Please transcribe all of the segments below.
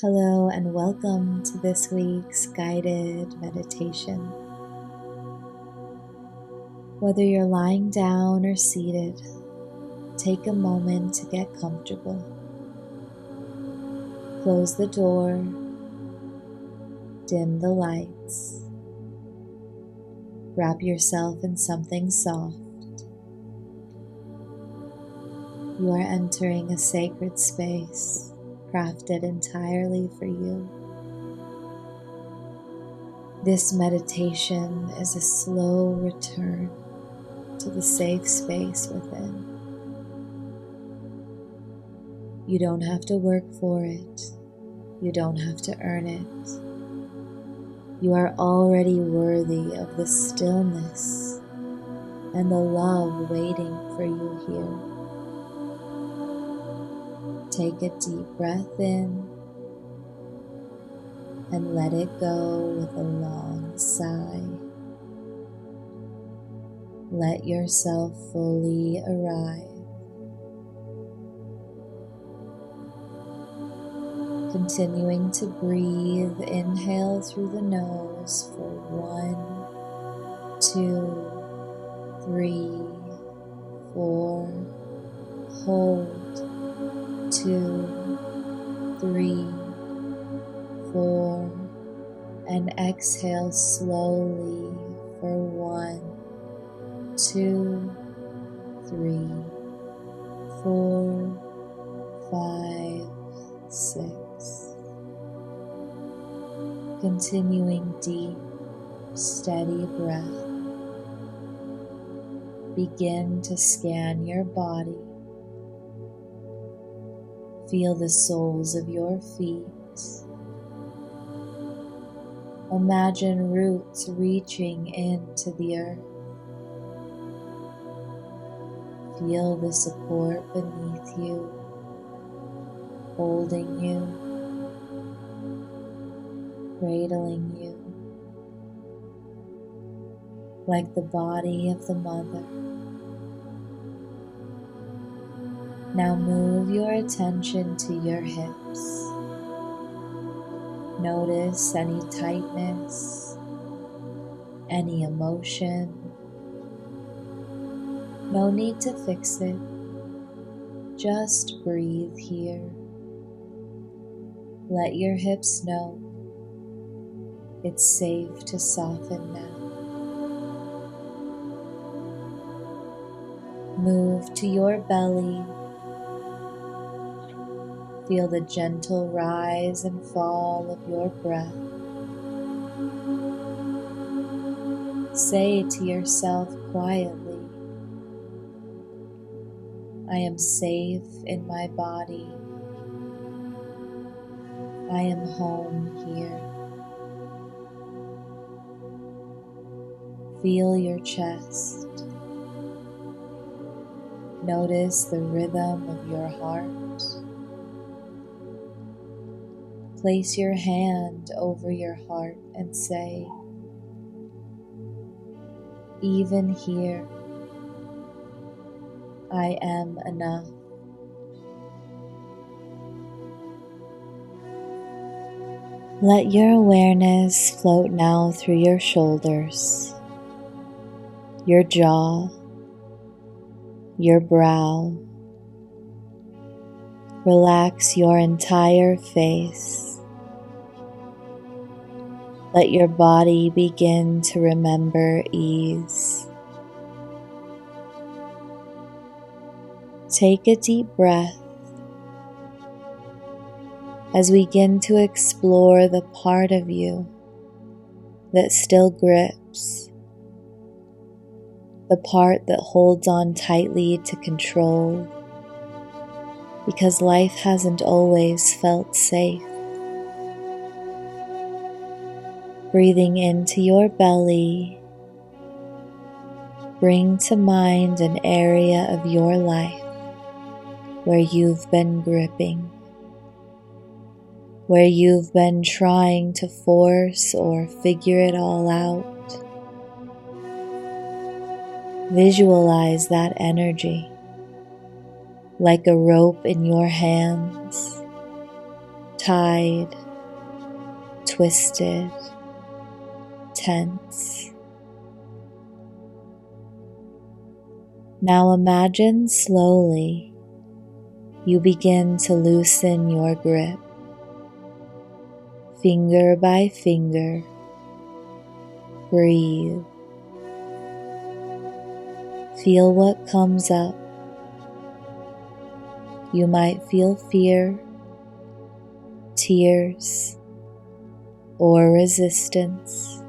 Hello and welcome to this week's guided meditation. Whether you're lying down or seated, take a moment to get comfortable. Close the door, dim the lights, wrap yourself in something soft. You are entering a sacred space crafted entirely for you. This meditation is a slow return to the safe space within. You don't have to work for it. You don't have to earn it. You are already worthy of the stillness and the love waiting for you here. Take a deep breath in and let it go with a long sigh. Let yourself fully arrive. Continuing to breathe, inhale through the nose for 1, 2, 3, 4. Hold 2, 3, 4, and exhale slowly for 1, 2, 3, 4, 5, 6. Continuing deep, steady breath. Begin to scan your body. Feel the soles of your feet. Imagine roots reaching into the earth. Feel the support beneath you, holding you, cradling you, like the body of the mother. Now move your attention to your hips. Notice any tightness, any emotion. No need to fix it. Just breathe here. Let your hips know it's safe to soften now. Move to your belly. Feel the gentle rise and fall of your breath. Say to yourself quietly, I am safe in my body. I am home here. Feel your chest. Notice the rhythm of your heart. Place your hand over your heart and say, even here, I am enough. Let your awareness float now through your shoulders, your jaw, your brow. Relax your entire face. Let your body begin to remember ease. Take a deep breath as we begin to explore the part of you that still grips, the part that holds on tightly to control, because life hasn't always felt safe. Breathing into your belly, bring to mind an area of your life where you've been gripping, where you've been trying to force or figure it all out. Visualize that energy like a rope in your hands, tied, twisted, tense. Now imagine slowly you begin to loosen your grip, finger by finger. Breathe. Feel what comes up. You might feel fear, tears, or resistance.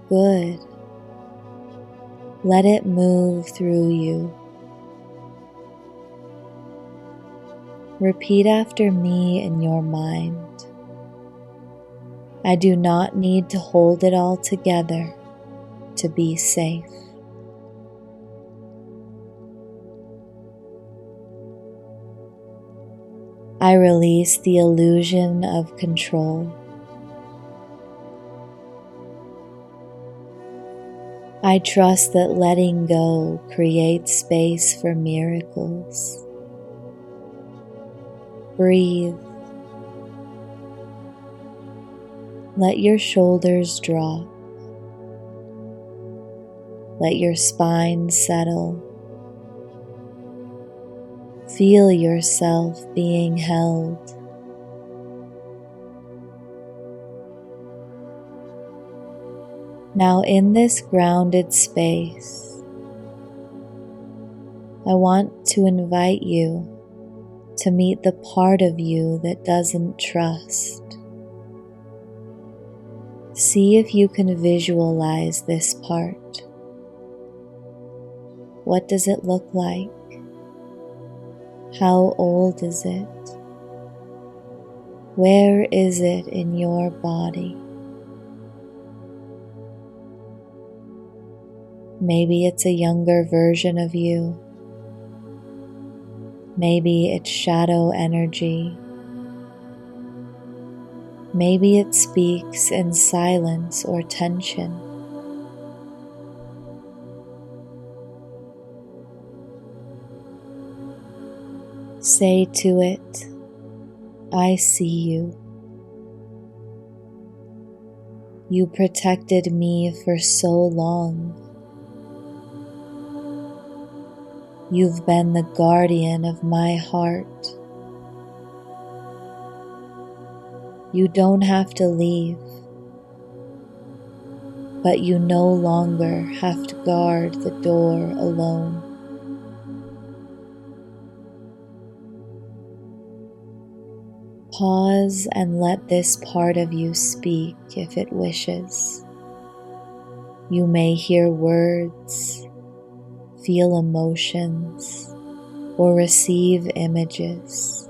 Good. Let it move through you. Repeat after me in your mind. I do not need to hold it all together to be safe. I release the illusion of control. I trust that letting go creates space for miracles. Breathe. Let your shoulders drop. Let your spine settle. Feel yourself being held. Now in this grounded space, I want to invite you to meet the part of you that doesn't trust. See if you can visualize this part. What does it look like? How old is it? Where is it in your body? Maybe it's a younger version of you. Maybe it's shadow energy. Maybe it speaks in silence or tension. Say to it, I see you. You protected me for so long. You've been the guardian of my heart. You don't have to leave, but you no longer have to guard the door alone. Pause and let this part of you speak if it wishes. You may hear words, feel emotions, or receive images.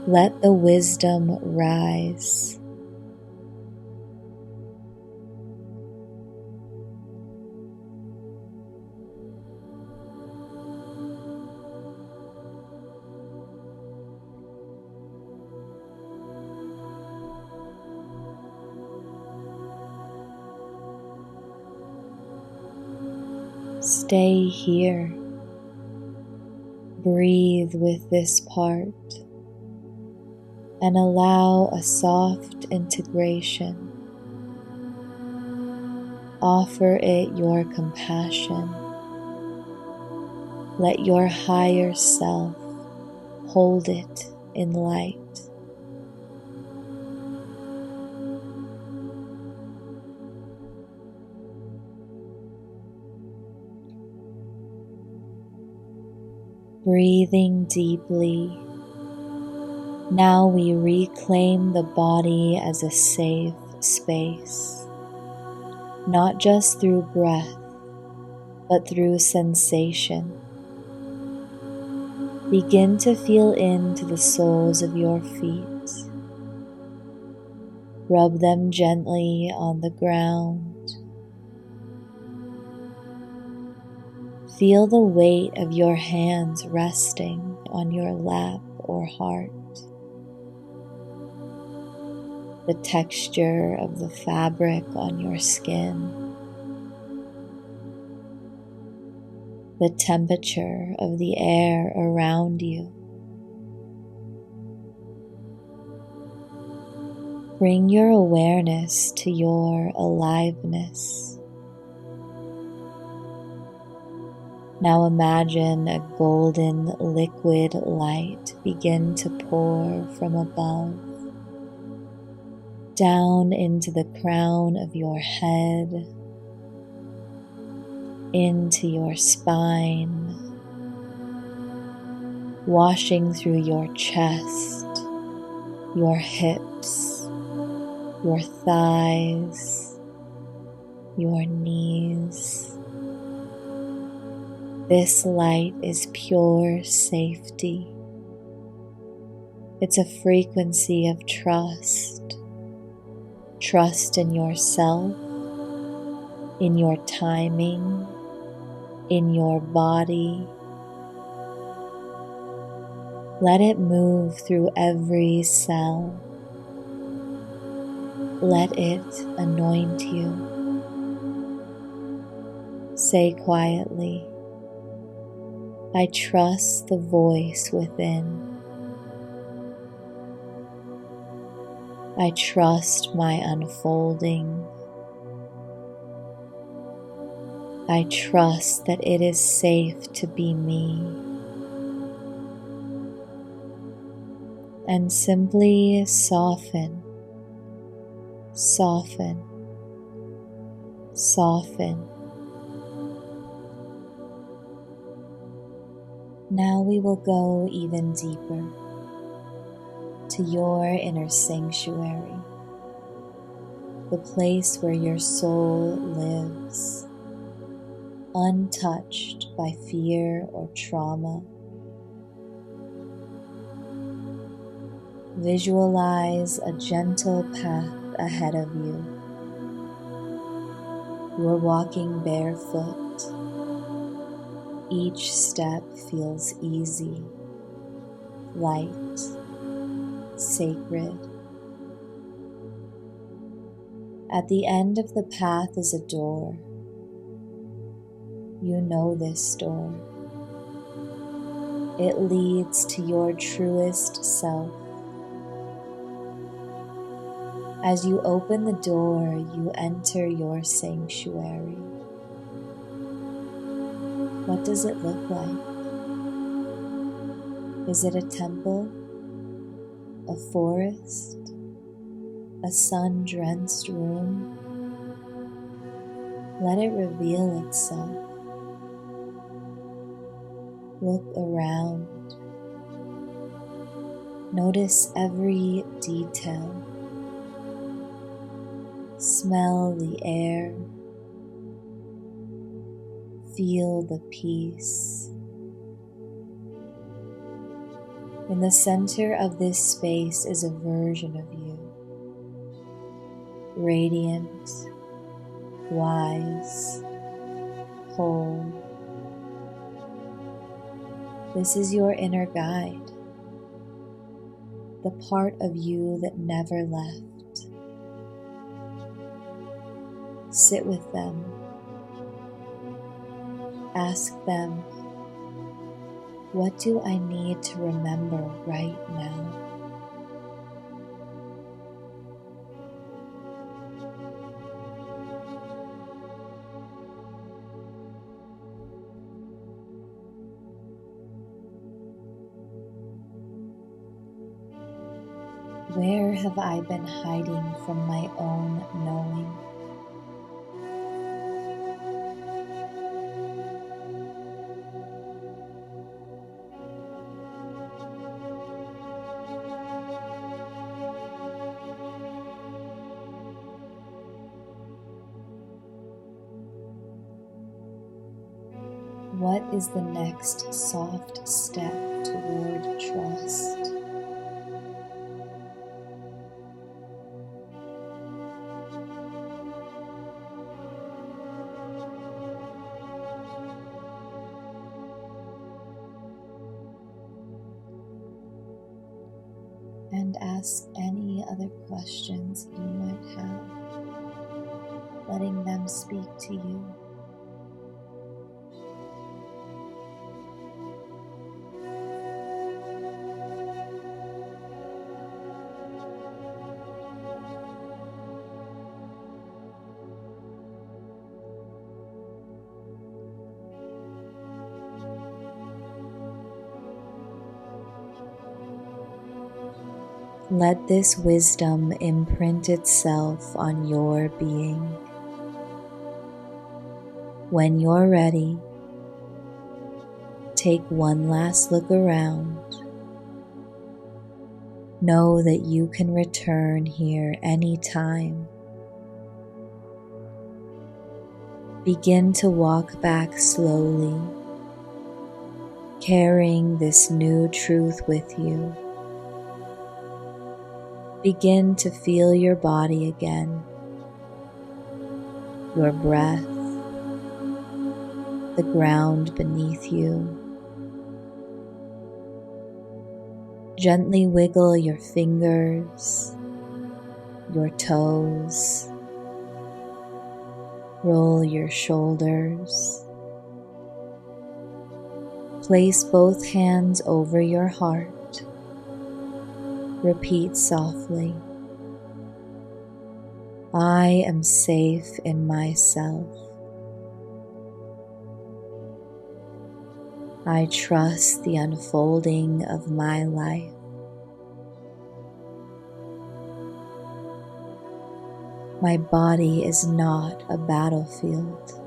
Let the wisdom rise. Stay here. Breathe with this part and allow a soft integration. Offer it your compassion. Let your higher self hold it in light. Breathing deeply, now we reclaim the body as a safe space, not just through breath, but through sensation. Begin to feel into the soles of your feet. Rub them gently on the ground. Feel the weight of your hands resting on your lap or heart. The texture of the fabric on your skin. The temperature of the air around you. Bring your awareness to your aliveness. Now imagine a golden liquid light begin to pour from above, down into the crown of your head, into your spine, washing through your chest, your hips, your thighs, your knees. This light is pure safety. It's a frequency of trust. Trust in yourself, in your timing, in your body. Let it move through every cell. Let it anoint you. Say quietly, I trust the voice within. I trust my unfolding. I trust that it is safe to be me. And simply soften, soften, soften. Now we will go even deeper to your inner sanctuary, the place where your soul lives, untouched by fear or trauma. Visualize a gentle path ahead of you. You are walking barefoot. Each step feels easy, light, sacred. At the end of the path is a door. You know this door. It leads to your truest self. As you open the door, you enter your sanctuary. What does it look like? Is it a temple? A forest? A sun-drenched room? Let it reveal itself. Look around. Notice every detail. Smell the air. Feel the peace. In the center of this space is a version of you, radiant, wise, whole. This is your inner guide, the part of you that never left. Sit with them. Ask them, what do I need to remember right now? Where have I been hiding from my own knowing? What is the next soft step toward trust? And ask any other questions you might have, letting them speak to you. Let this wisdom imprint itself on your being. When you're ready, take one last look around. Know that you can return here anytime. Begin to walk back slowly, carrying this new truth with you. Begin to feel your body again, your breath, the ground beneath you. Gently wiggle your fingers, your toes. Roll your shoulders. Place both hands over your heart. Repeat softly, I am safe in myself. I trust the unfolding of my life. My body is not a battlefield.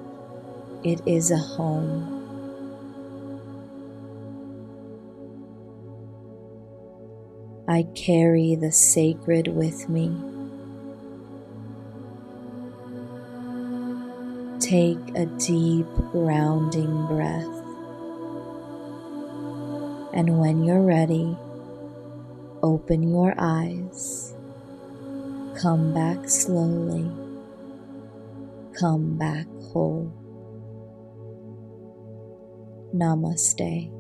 It is a home. I carry the sacred with me. Take a deep, grounding breath. And when you're ready, open your eyes. Come back slowly. Come back whole. Namaste.